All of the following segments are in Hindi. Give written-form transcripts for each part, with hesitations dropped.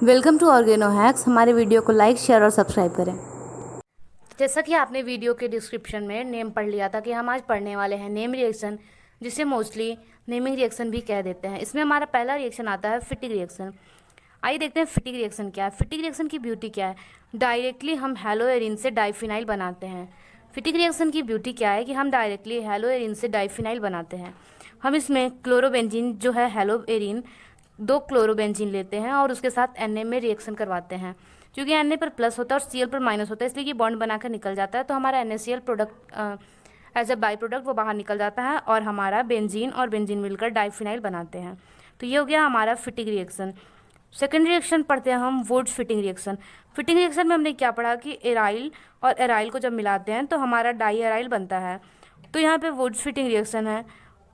Welcome to Organo Hacks. हमारे वीडियो को लाइक, शेयर और सब्सक्राइब करें। जैसा कि आपने वीडियो के डिस्क्रिप्शन में नेम पढ़ लिया था कि हम आज पढ़ने वाले हैं नेम रिएक्शन, जिसे मोस्टली नेमिंग रिएक्शन भी कह देते हैं। इसमें हमारा पहला रिएक्शन आता है फिटिक रिएक्शन। आइए देखते हैं फिटिक रिएक्शन क्या है। फिटिक रिएक्शन की ब्यूटी क्या है? डायरेक्टली हम हेलो एरिन से डाइफिनाइल बनाते हैं। फिटिक रिएक्शन की ब्यूटी क्या है कि हम डायरेक्टली हेलो एरिन से डाइफिनाइल बनाते हैं। हम इसमें क्लोरोबेंजीन जो है हेलो एरिन 2 क्लोरोबेंजीन लेते हैं और उसके साथ Na में रिएक्शन करवाते हैं। क्योंकि Na पर प्लस होता है और Cl पर माइनस होता है, इसलिए कि बॉन्ड बनाकर निकल जाता है, तो हमारा NaCl product as a by product वो बाहर निकल जाता है और हमारा बेंजीन और बेंजीन मिलकर डाइफिनाइल बनाते हैं। तो ये हो गया हमारा फिटिक रिएक्शन। सेकेंड रिएक्शन पढ़ते हैं हम Wurtz Fittig reaction. Fittig reaction में हमने क्या पढ़ा कि एराइल और एराइल को जब मिलाते हैं तो हमारा डाई एराइल बनता है। तो यहाँ पे वुड्स फिटिंग रिएक्शन है।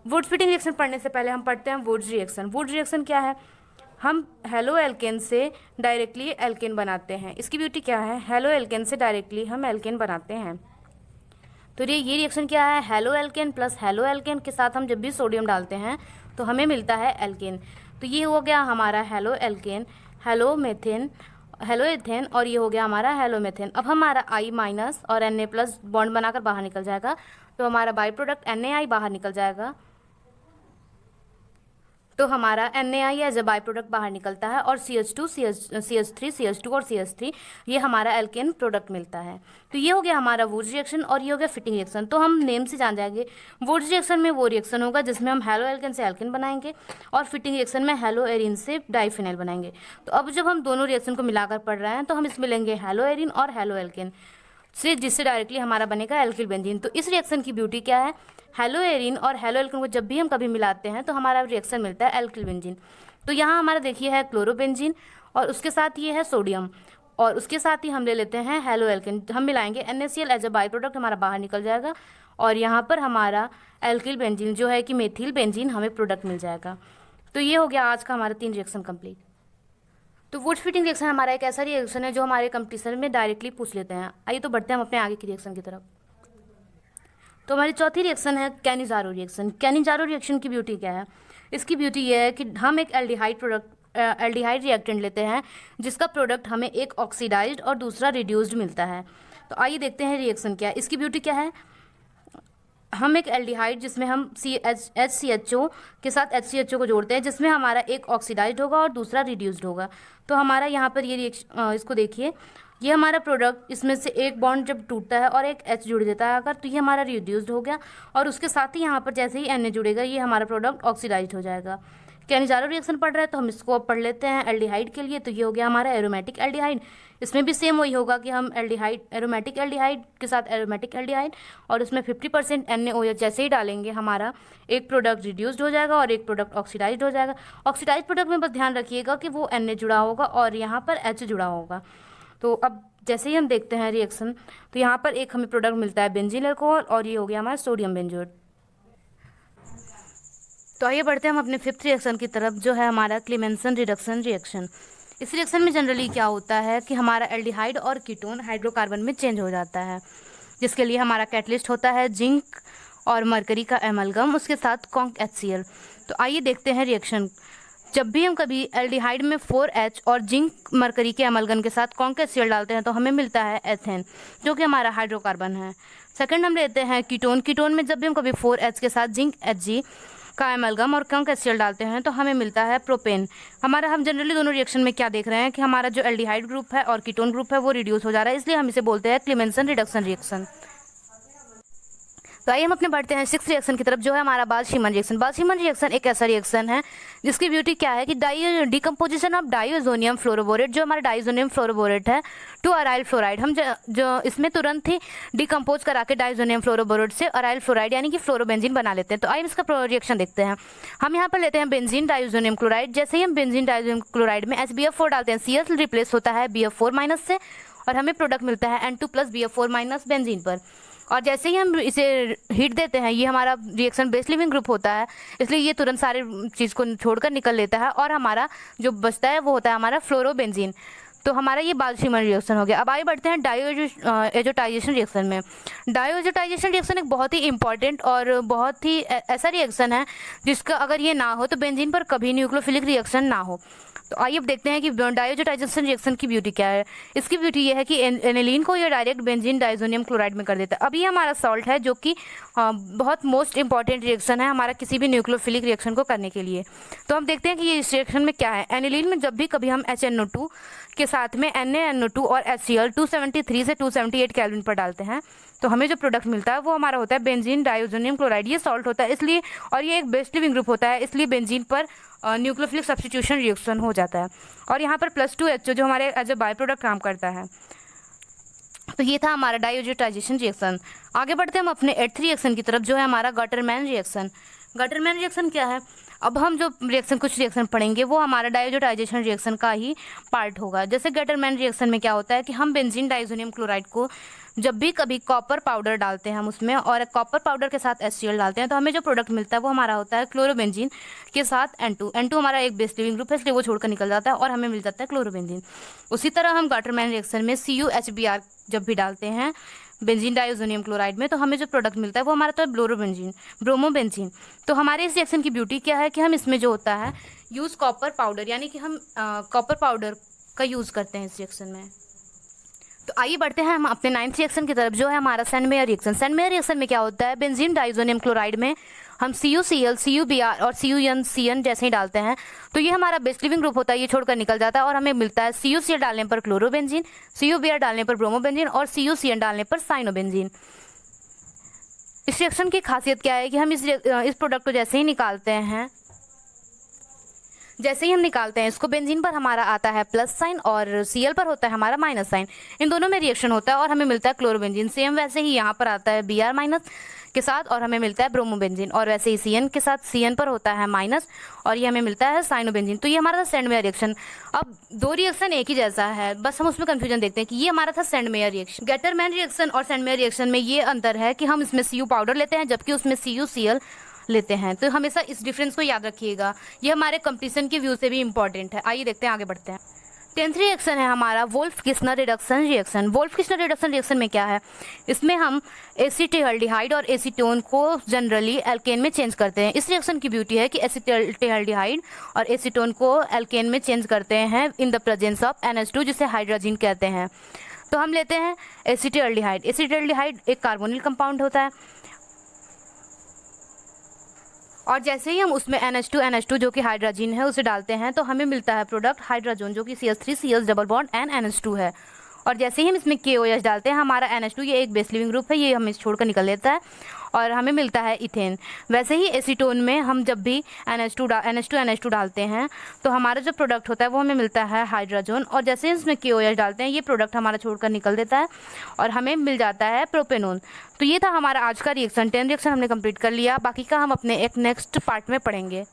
वुड्स फिटिंग रिएक्शन पढ़ने से पहले हम पढ़ते हैं वुड्स रिएक्शन। वुड्स रिएक्शन क्या है? हम हेलो एल्केन से डायरेक्टली एल्केन बनाते हैं। इसकी ब्यूटी क्या है? हेलो एल्केन से डायरेक्टली हम एल्केन बनाते हैं। तो ये रिएक्शन क्या है? Halo alkane plus halo alkane के साथ हम जब भी सोडियम डालते हैं तो हमें मिलता है एल्केन। तो ये हो गया हमारा halo alkane, hello methane, hello ethane, और ये हो गया हमारा हेलो मेथेन। अब हमारा I माइनस और Na प्लस बॉन्ड बनाकर बाहर निकल जाएगा, तो हमारा बाई प्रोडक्ट NaI बाहर निकल जाएगा। तो हमारा NaI as a by product बाहर निकलता है और CH2 CH3 CH2 और CH3 ये हमारा एल्केन प्रोडक्ट मिलता है। तो ये हो गया हमारा वुड्स रिएक्शन और ये हो गया फिटिंग रिएक्शन। तो हम नेम से जान जाएंगे वुड्स रिएक्शन में वो रिएक्शन होगा जिसमें हम हेलो एल्केन से एल्केन बनाएंगे और फिटिंग रिएक्शन में हेलो एरिन से डाइफिनाइल बनाएंगे। तो अब जब हम दोनों रिएक्शन को मिलाकर पढ़ रहे हैं तो हम इसमें लेंगे हेलो एरिन और हेलो एल्केन से, जिससे डायरेक्टली हमारा बनेगा एल्किल बेंजीन। तो इस रिएक्शन की ब्यूटी क्या है? हेलो एरिन और हेलो एल्केन को जब भी हम कभी मिलाते हैं तो हमारा रिएक्शन मिलता है एल्किल बेंजीन। तो यहाँ हमारा देखिए है क्लोरोबेंजीन और उसके साथ ये है सोडियम और उसके साथ ही हम ले लेते हैं हेलो एल्केन। हम मिलाएंगे NaCl as a by product हमारा बाहर निकल जाएगा और यहाँ पर हमारा एल्किल बेंजीन जो है कि मेथिल बेंजीन हमें प्रोडक्ट मिल जाएगा। तो ये हो गया आज का हमारा 3 रिएक्शन कंप्लीट। तो वुड्स फिटिंग रिएक्शन हमारा एक ऐसा रिएक्शन है जो हमारे कंपटीशन में डायरेक्टली पूछ लेते हैं। आइए तो बढ़ते हैं हम अपने आगे की रिएक्शन की तरफ। तो हमारी चौथी रिएक्शन है कैनिजारो रिएक्शन। कैनिजारो रिएक्शन की ब्यूटी क्या है? इसकी ब्यूटी ये है कि हम एक एल्डिहाइड रिएक्टेंट लेते हैं जिसका प्रोडक्ट हमें एक ऑक्सीडाइज्ड और दूसरा रिड्यूस्ड मिलता है। तो आइए देखते हैं रिएक्शन क्या है। इसकी ब्यूटी क्या है? हम एक एल्डिहाइड जिसमें हम HCHO के साथ HCHO को जोड़ते हैं, जिसमें हमारा एक ऑक्सीडाइज्ड होगा और दूसरा रिड्यूस्ड होगा। तो हमारा यहाँ पर ये रिएक्शन, इसको देखिए, ये हमारा प्रोडक्ट, इसमें से एक बॉन्ड जब टूटता है और एक H जुड़ देता है अगर, तो ये हमारा रिड्यूस्ड हो गया और उसके साथ ही यहाँ पर जैसे ही Na जुड़ेगा ये हमारा प्रोडक्ट ऑक्सीडाइज्ड हो जाएगा। कैनिजारो रिएक्शन पढ़ रहा है तो हम इसको अब पढ़ लेते हैं एल्डिहाइड के लिए। तो ये हो गया हमारा एरोमेटिक एल्डिहाइड। इसमें भी सेम वही होगा कि हम एरोमेटिक एल्डिहाइड के साथ एरोमेटिक एल्डिहाइड और उसमें 50% NaOH जैसे ही डालेंगे हमारा एक प्रोडक्ट रिड्यूस्ड हो जाएगा और एक प्रोडक्ट ऑक्सीडाइज्ड हो जाएगा। ऑक्सीडाइज्ड प्रोडक्ट में बस ध्यान रखिएगा कि वो Na जुड़ा होगा और यहाँ पर H जुड़ा होगा। तो अब जैसे ही हम देखते हैं रिएक्शन, तो यहाँ पर एक हमें प्रोडक्ट मिलता है बेंजीन अल्कोहल और ये हो गया हमारा सोडियम बेंजोएट। तो आइए बढ़ते हैं हम अपने 5th रिएक्शन की तरफ, जो है हमारा क्लेमेंसन रिडक्शन रिएक्शन। इस रिएक्शन में जनरली क्या होता है कि हमारा एल्डिहाइड और कीटोन हाइड्रोकार्बन में चेंज हो जाता है, जिसके लिए हमारा कैटलिस्ट होता है जिंक और मरकरी का एमलगम, उसके साथ कॉन्क HCl। तो आइए देखते हैं रिएक्शन। जब भी हम कभी एल्डिहाइड में 4H और जिंक मरकरी के एमलगन के साथ कॉन्क HCl डालते हैं तो हमें मिलता है एथेन, जो कि हमारा हाइड्रोकार्बन है। सेकंड हम लेते हैं कीटोन। कीटोन में जब भी हम कभी 4H के साथ जिंक Hg का एमलगम और कॉन्क HCl डालते हैं तो हमें मिलता है प्रोपेन। हम जनरली दोनों रिएक्शन में क्या देख रहे हैं कि हमारा जो एल्डिहाइड ग्रुप है और कीटोन ग्रुप है वो रिड्यूस हो जा रहा है, इसलिए हम इसे बोलते हैं क्लेमेंसन रिडक्शन रिएक्शन। तो आइए हम अपने बढ़ते हैं 6th रिएक्शन की तरफ, जो है हमारा बाल-शीमन रिएक्शन। बाल-शीमन रिएक्शन एक ऐसा रिएक्शन है जिसकी ब्यूटी क्या है कि डिकम्पोजिशन ऑफ डाइओजोनियम फ्लोरोबोरेट, जो हमारा डाइओजोनियम फ्लोरोबोरेट है, टू अराइल फ्लोराइड। हम जो इसमें तुरंत ही डिकम्पोज करा के डाइओजोनियम फ्लोरोबोरेट से अराइल फ्लोराइड यानी कि फ्लोरोबेंजीन बना लेते हैं। तो आइए इसका रिएक्शन देखते हैं। हम यहाँ पर लेते हैं बेंजीन डाइओजोनियम क्लोराइड। जैसे ही हम बेंजीन डाइओजोनियम क्लोराइड में HBF4 डालते हैं, Cl रिप्लेस होता है BF4- से और हमें प्रोडक्ट मिलता है N2 + BF4- बेंजीन पर। और जैसे ही हम इसे हीट देते हैं, ये हमारा रिएक्शन बेस लिविंग ग्रुप होता है, इसलिए ये तुरंत सारे चीज़ को छोड़कर निकल लेता है और हमारा जो बचता है वो होता है हमारा फ्लोरोबेंजीन। तो हमारा ये बाल-शीमन रिएक्शन हो गया। अब आगे बढ़ते हैं डाइओजोटाइजेशन रिएक्शन में। डाइओजोटाइजेशन रिएक्शन एक बहुत ही इंपॉर्टेंट और बहुत ही ऐसा रिएक्शन है जिसका अगर ये ना हो तो बेंजीन पर कभी न्यूक्लियोफिलिक रिएक्शन ना हो। तो आइए अब देखते हैं कि डायोजोटाइजेशन रिएक्शन की ब्यूटी क्या है। इसकी ब्यूटी ये है कि एनिलीन को ये डायरेक्ट बेंजीन डाइजोनियम क्लोराइड में कर देता है। अब ये हमारा सॉल्ट है जो कि बहुत मोस्ट इंपॉर्टेंट रिएक्शन है हमारा किसी भी न्यूक्लियोफिलिक रिएक्शन को करने के लिए। तो हम देखते हैं कि ये इस रिएक्शन में क्या है। एनिलीन में जब भी कभी हम HNO2 के साथ में NaNO2 और HCl 273 से 278 केल्विन पर डालते हैं तो हमें जो प्रोडक्ट मिलता है वो हमारा होता है बेंजीन डाइजोनियम क्लोराइड। ये सॉल्ट होता है इसलिए, और ये एक बेस्ट लिविंग ग्रुप होता है इसलिए बेंजीन पर न्यूक्लियोफिलिक सब्स्टिट्यूशन रिएक्शन हो जाता है। और यहाँ पर +2HO जो हमारे एज ए बाय प्रोडक्ट काम करता है। तो ये था हमारा डायोजोटाइजेशन रिएक्शन। आगे बढ़ते हैं हम अपने 8th रिएक्शन की तरफ जो है हमारा गटरमैन रिएक्शन। गटरमैन रिएक्शन क्या है? अब हम जो कुछ रिएक्शन पढ़ेंगे वो हमारा डायोजोटाइजेशन रिएक्शन का ही पार्ट होगा। जैसे गटरमैन रिएक्शन में क्या होता है कि हम बेंजीन डाइजोनियम क्लोराइड को जब भी कभी कॉपर पाउडर डालते हैं हम उसमें, और कॉपर पाउडर के साथ HCl डालते हैं तो हमें जो प्रोडक्ट मिलता है वो हमारा होता है क्लोरोबेंजीन के साथ N2 हमारा एक बेस लिविंग ग्रुप है इसलिए वो छोड़कर निकल जाता है और हमें मिल जाता है क्लोरोबेंजीन। उसी तरह हम गटरमैन रिएक्शन में CuHBr जब भी डालते हैं बेंजीन डाइजोनियम क्लोराइड में तो हमें जो प्रोडक्ट मिलता है वो हमारा तो ब्रोमोबेंजीन। तो हमारे इस रिएक्शन की ब्यूटी क्या है कि हम इसमें जो होता है यूज़ कॉपर पाउडर, यानी कि हम कॉपर पाउडर का यूज़ करते हैं इस रिएक्शन में। तो आइए बढ़ते हैं हम अपने 9th रिएक्शन की तरफ जो है हमारा सेंडमेयर रिएक्शन। सेंडमेयर रिएक्शन में क्या होता है, बेंजीन डाइजोनियम क्लोराइड में हम CuCl, CuBr और CuNCN जैसे ही डालते हैं तो ये हमारा बेस्ट लिविंग ग्रुप होता है, ये छोड़कर निकल जाता है और हमें मिलता है CuCl डालने पर क्लोरोबेंजीन, CuBr डालने पर ब्रोमोबेंजीन और CuCN डालने पर साइनोबेंजीन। इस रिएक्शन की खासियत क्या है कि हम इस प्रोडक्ट को जैसे ही हम निकालते हैं इसको, बेंजीन पर हमारा आता है प्लस साइन और Cl पर होता है हमारा माइनस साइन। इन दोनों में रिएक्शन होता है और हमें मिलता है क्लोरोबेंजीन। सेम वैसे ही यहाँ पर आता है Br माइनस के साथ और हमें मिलता है ब्रोमोबेंजीन, और वैसे ही Cn के साथ Cn पर होता है माइनस और ये हमें मिलता है साइनोबेंजीन। तो ये हमारा था सेंडमेयर रिएक्शन। अब दो रिएक्शन एक ही जैसा है, बस हम उसमें कंफ्यूजन देखते हैं कि ये हमारा था सेंडमेयर रिएक्शन। गटरमैन रिएक्शन और सेंडमेयर रिएक्शन में ये अंतर है कि हम इसमें Cu पाउडर लेते हैं जबकि उसमें CuCl लेते हैं। तो हमेशा इस डिफरेंस को याद रखिएगा, ये हमारे कंपटीशन के व्यू से भी इंपॉर्टेंट है। आइए देखते हैं, आगे बढ़ते हैं। 10th रिएक्शन है हमारा वोल्फ-किस्नर रिडक्शन रिएक्शन। वोल्फ-किस्नर रिडक्शन रिएक्शन में क्या है, इसमें हम एसीटेल्डिहाइड और एसीटोन को जनरली एल्केन में चेंज करते हैं। इस रिएक्शन की ब्यूटी है कि एसीटेल्डिहाइड और एसीटोन को एल्केन में चेंज करते हैं in the presence of NH2 जिसे हाइड्रोजन कहते हैं। तो हम लेते हैं एसीटेल्डिहाइड। एसीटेल्डिहाइड एक कार्बोनिल कंपाउंड होता है और जैसे ही हम उसमें NH2 जो कि हाइड्रोजन है उसे डालते हैं तो हमें मिलता है प्रोडक्ट हाइड्रोजन जो कि CH3CH डबल बॉन्ड NH2 है। और जैसे ही हम इसमें KOH डालते हैं हमारा NH2 ये एक बेस लिविंग ग्रुप है, ये हमें छोड़कर निकल लेता है और हमें मिलता है इथेन। वैसे ही एसीटोन में हम जब भी NH2 डालते हैं तो हमारा जो प्रोडक्ट होता है वो हमें मिलता है हाइड्रोजन, और जैसे ही इसमें KOH डालते हैं ये प्रोडक्ट हमारा छोड़कर निकल देता है और हमें मिल जाता है प्रोपेनोन। तो ये था हमारा आज का रिएक्शन। 10 रिएक्शन हमने कंप्लीट कर लिया, बाकी का हम अपने एक नेक्स्ट पार्ट में पढ़ेंगे।